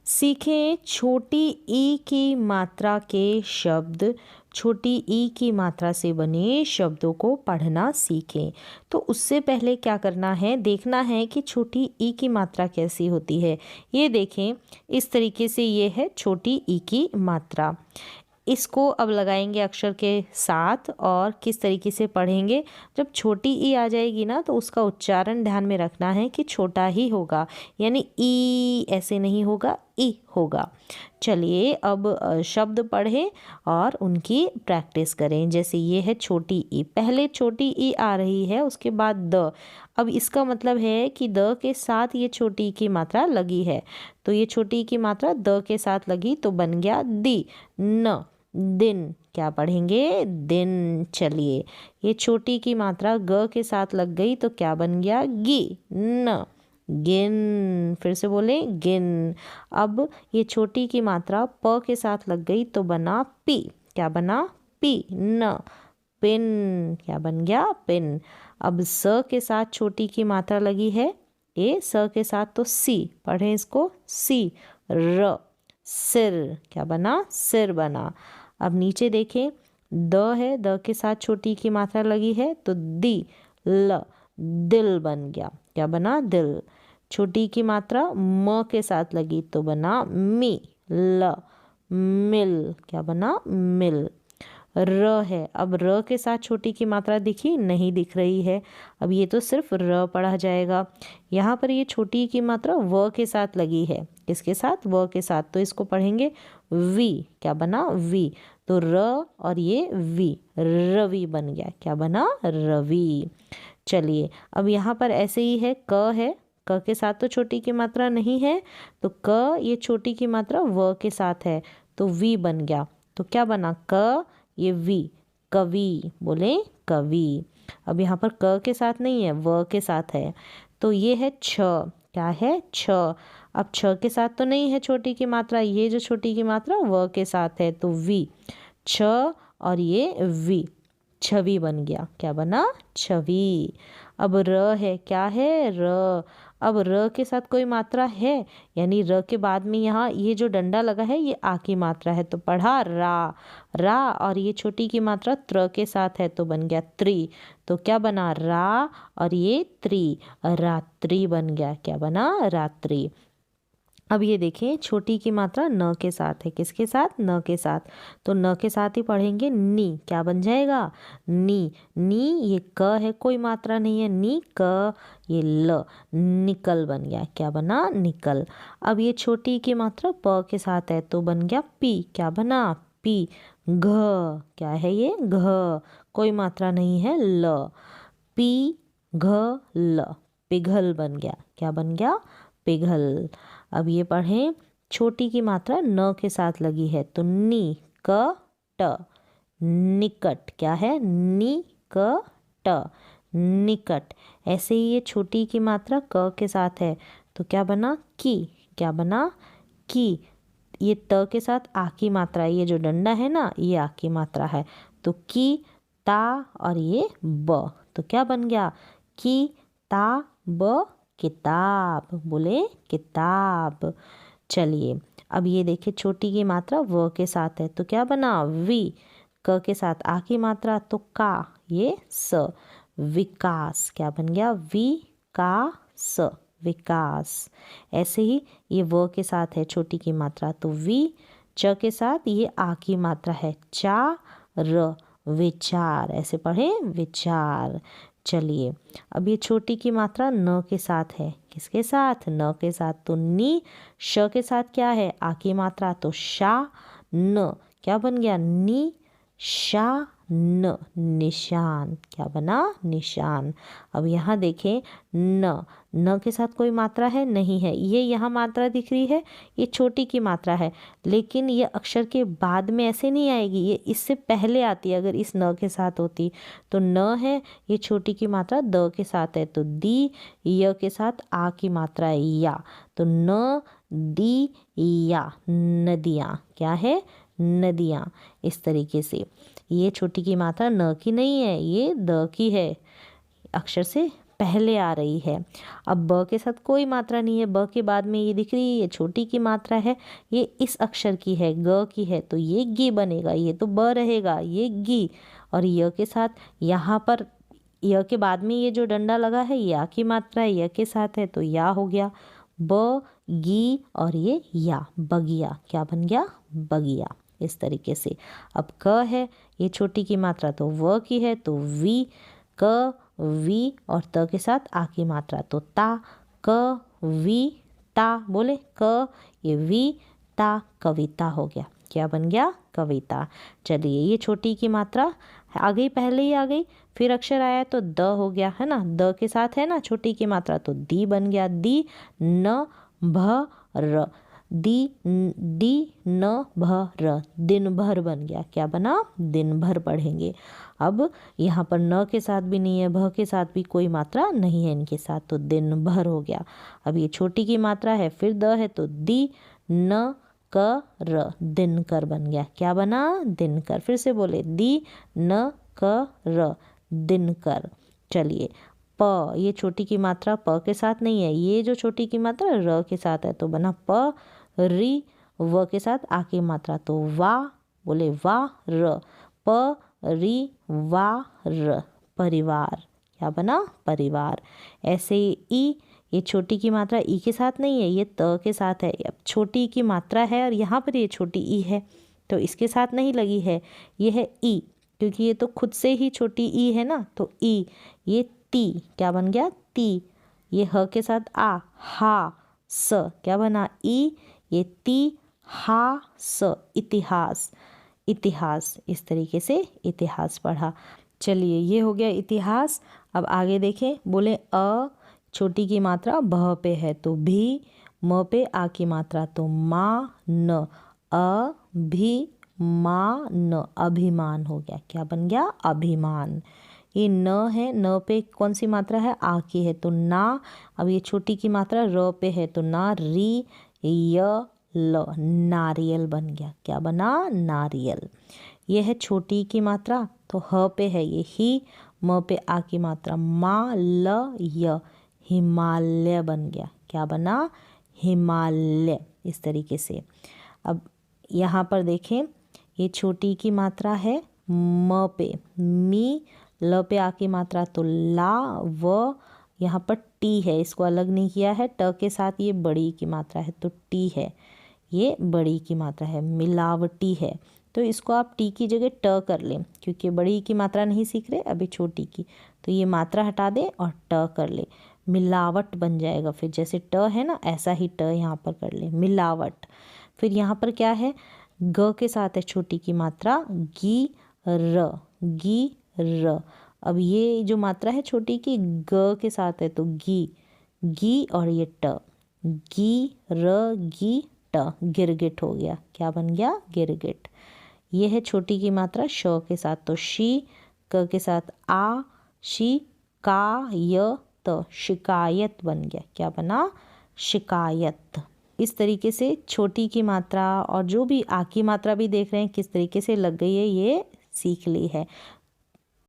सीखें छोटी ई की मात्रा के शब्द। छोटी ई की मात्रा से बने शब्दों को पढ़ना सीखें। तो उससे पहले क्या करना है, देखना है कि छोटी ई की मात्रा कैसी होती है। ये देखें, इस तरीके से ये है छोटी ई की मात्रा। इसको अब लगाएंगे अक्षर के साथ और किस तरीके से पढ़ेंगे। जब छोटी ई आ जाएगी ना, तो उसका उच्चारण ध्यान में रखना है कि छोटा ही होगा, यानी ई ऐसे नहीं होगा, ई होगा। चलिए अब शब्द पढ़ें और उनकी प्रैक्टिस करें। जैसे ये है छोटी ई, पहले छोटी ई आ रही है, उसके बाद द। अब इसका मतलब है कि द के साथ ये छोटी ई की मात्रा लगी है, तो ये छोटी ई की मात्रा द के साथ लगी तो बन गया दी। न, दिन, क्या पढ़ेंगे, दिन। चलिए, ये छोटी की मात्रा ग के साथ लग गई तो क्या बन गया, गी। न, गिन। फिर से बोले, गिन। अब ये छोटी की मात्रा प के साथ लग गई तो बना पी, क्या बना, पी। न, पिन, क्या बन गया, पिन। अब स के साथ छोटी की मात्रा लगी है, ये स के साथ तो सी, पढ़ें इसको, सी। र, सिर, क्या बना, सिर बना। अब नीचे देखें, द है, द के साथ छोटी की मात्रा लगी है तो दी, ल, दिल बन गया, क्या बना, दिल। छोटी की मात्रा म के साथ लगी तो बना मी, ल, मिल, क्या बना, मिल। र है, अब र के साथ छोटी की मात्रा दिखी, नहीं दिख रही है। अब ये तो सिर्फ र पढ़ा जाएगा। यहाँ पर ये छोटी की मात्रा व के साथ लगी है, किसके साथ, व के साथ, तो इसको पढ़ेंगे वी, क्या बना, वी। तो र और ये वी, रवि बन गया, क्या बना, रवि। चलिए अब यहाँ पर ऐसे ही है, क है, क के साथ तो छोटी की मात्रा नहीं है, तो क ये छोटी की मात्रा व के साथ है तो वी बन गया। तो क्या बना, क, ये वी, कवि, बोले कवि। अब यहाँ पर क के साथ नहीं है, व के साथ है, तो ये है छ, क्या है, छ। अब छ के साथ तो नहीं है छोटी की मात्रा, ये जो छोटी की मात्रा व के साथ है तो वी, छ और ये वी, छवि बन गया, क्या बना, छवि। अब र है, क्या है, र। अब र के साथ कोई मात्रा है, यानी र के बाद में यहाँ ये जो डंडा लगा है ये आ की मात्रा है तो पढ़ा रा, रा। और ये छोटी की मात्रा त्र के साथ है तो बन गया त्रि, तो क्या बना, रा और ये त्रि, रात्रि बन गया, क्या बना, रात्रि। अब ये देखें, छोटी की मात्रा न के साथ है, किसके साथ, न के साथ, तो न के साथ ही पढ़ेंगे नी, क्या बन जाएगा, नी। नी, ये क है, कोई मात्रा नहीं है, नी, क, ये ल, निकल बन गया, क्या बना, निकल। अब ये छोटी की मात्रा प के साथ है तो बन गया पी, क्या बना, पी। घ, क्या है ये, घ, कोई मात्रा नहीं है, ल, पी, घ, ल, पिघल बन गया, क्या बन गया, पिघल। अब ये पढ़ें, छोटी की मात्रा न के साथ लगी है तो नी, क, ट, निकट, क्या है, नी, क, ट, निकट। ऐसे ही ये छोटी की मात्रा क के साथ है तो क्या बना, की, क्या बना, की। ये त के साथ आ की मात्रा, ये जो डंडा है ना ये आ की मात्रा है तो की, ता और ये ब, तो क्या बन गया, की, ता, ब, किताब, बोले किताब। चलिए अब ये देखिए, छोटी की मात्रा व के साथ है तो क्या बना, वी। क के साथ आ की मात्रा तो का, ये स, विकास, क्या बन गया, वी, का, स, विकास। ऐसे ही ये व के साथ है छोटी की मात्रा तो वी, च के साथ ये आ की मात्रा है, चा, र, विचार, ऐसे पढ़ें, विचार। चलिए अब ये छोटी की मात्रा न के साथ है, किसके साथ, न के साथ, तो नी। श के साथ क्या है, आ की मात्रा तो शा, न, क्या बन गया, नी, शा, न, निशान, क्या बना, निशान। अब यहाँ देखें, न, न के साथ कोई मात्रा है, नहीं है, ये यहाँ मात्रा दिख रही है, ये छोटी की मात्रा है, लेकिन ये अक्षर के बाद में ऐसे नहीं आएगी, ये इससे पहले आती है। अगर इस न के साथ होती तो न है, ये छोटी की मात्रा द के साथ है तो दी, य के साथ आ की मात्रा है या, तो न, दी, या, नदियाँ, क्या है, नदियाँ। इस तरीके से ये छोटी की मात्रा न की नहीं है, ये द की है, अक्षर से पहले आ रही है। अब ब के साथ कोई मात्रा नहीं है, ब के बाद में ये दिख रही है, ये छोटी की मात्रा है, ये इस अक्षर की है, ग की है, तो ये गी बनेगा, ये तो ब रहेगा, ये गी। और य के साथ यहाँ पर य के बाद में ये जो डंडा लगा है या की मात्रा है, य के साथ है तो या हो गया, ब गी और ये या, बगिया। क्या बन गया? बगिया। इस तरीके से। अब क है, ये छोटी की मात्रा तो व की है तो वी, क वी और त के साथ आ की मात्रा तो ता, क वी ता। बोले क, ये वी ता, कविता हो गया। क्या बन गया? कविता। चलिए, ये छोटी की मात्रा आ गई, पहले ही आ गई, फिर अक्षर आया तो द हो गया, है ना। द के साथ है ना छोटी की मात्रा तो दी बन गया, दी न भ र, दी डी न भ र, दिन भर बन गया। क्या बना? दिन भर पढ़ेंगे। अब यहाँ पर न के साथ भी नहीं है, भ के साथ भी कोई मात्रा नहीं है इनके साथ, तो दिन भर हो गया। अब ये छोटी की मात्रा है, फिर द है तो दी न क र, दिनकर बन गया। क्या बना? दिनकर। फिर से बोले, दी न क र, दिनकर। चलिए, प, ये छोटी की मात्रा प के साथ नहीं है, ये जो छोटी की मात्रा र के साथ है तो बना प री, व के साथ आ की मात्रा तो वा। बोले वा र, प री वा र, परिवार। क्या बना? परिवार। ऐसे ही ई, ये छोटी की मात्रा ई के साथ नहीं है, ये त के साथ है। अब छोटी की मात्रा है और यहाँ पर ये छोटी ई है तो इसके साथ नहीं लगी है, ये है ई, क्योंकि ये तो खुद से ही छोटी ई है ना, तो ई। ये ती, क्या बन गया? ती। ये ह के साथ आ, हा स, क्या बना? ई। ये ती हा स, इतिहास। इतिहास। इस तरीके से इतिहास पढ़ा। चलिए, ये हो गया इतिहास। अब आगे देखें। बोले अ, छोटी की मात्रा भ पे है तो भी, म पे आ की मात्रा तो मा न, अ भी मा न, अभिमान हो गया। क्या बन गया? अभिमान। ये न है, न पे कौन सी मात्रा है? आ की है तो ना। अब ये छोटी की मात्रा र पे है तो ना, री य ल, नारियल बन गया। क्या बना? नारियल। यह है छोटी की मात्रा तो ह पे है ये ही, म पे आ की मात्रा मा ल य, हिमालय बन गया। क्या बना? हिमालय। इस तरीके से। अब यहाँ पर देखें, ये छोटी की मात्रा है म पे, मी, ल पे आ की मात्रा तो ला, व, यहाँ पर टी है, इसको अलग नहीं किया है, ट के साथ ये बड़ी की मात्रा है तो टी है, ये बड़ी की मात्रा है, मिलावटी है। तो इसको आप टी की जगह ट कर लें, क्योंकि बड़ी की मात्रा नहीं सीख रहे अभी, छोटी की, तो ये मात्रा हटा दें और ट कर ले, मिलावट बन जाएगा। फिर जैसे ट है ना, ऐसा ही ट यहाँ पर कर ले, मिलावट। फिर यहाँ पर क्या है? ग के साथ है छोटी की मात्रा गी र, गी र। अब ये जो मात्रा है छोटी की ग के साथ है तो गी, गी और ये ट, गी र गी ट, गिरगिट हो गया। क्या बन गया? गिरगिट। ये है छोटी की मात्रा श के साथ तो शी, क के साथ आ, शी का य त, शिकायत बन गया। क्या बना? शिकायत। इस तरीके से छोटी की मात्रा और जो भी आ की मात्रा भी देख रहे हैं किस तरीके से लग गई है, ये सीख ली है।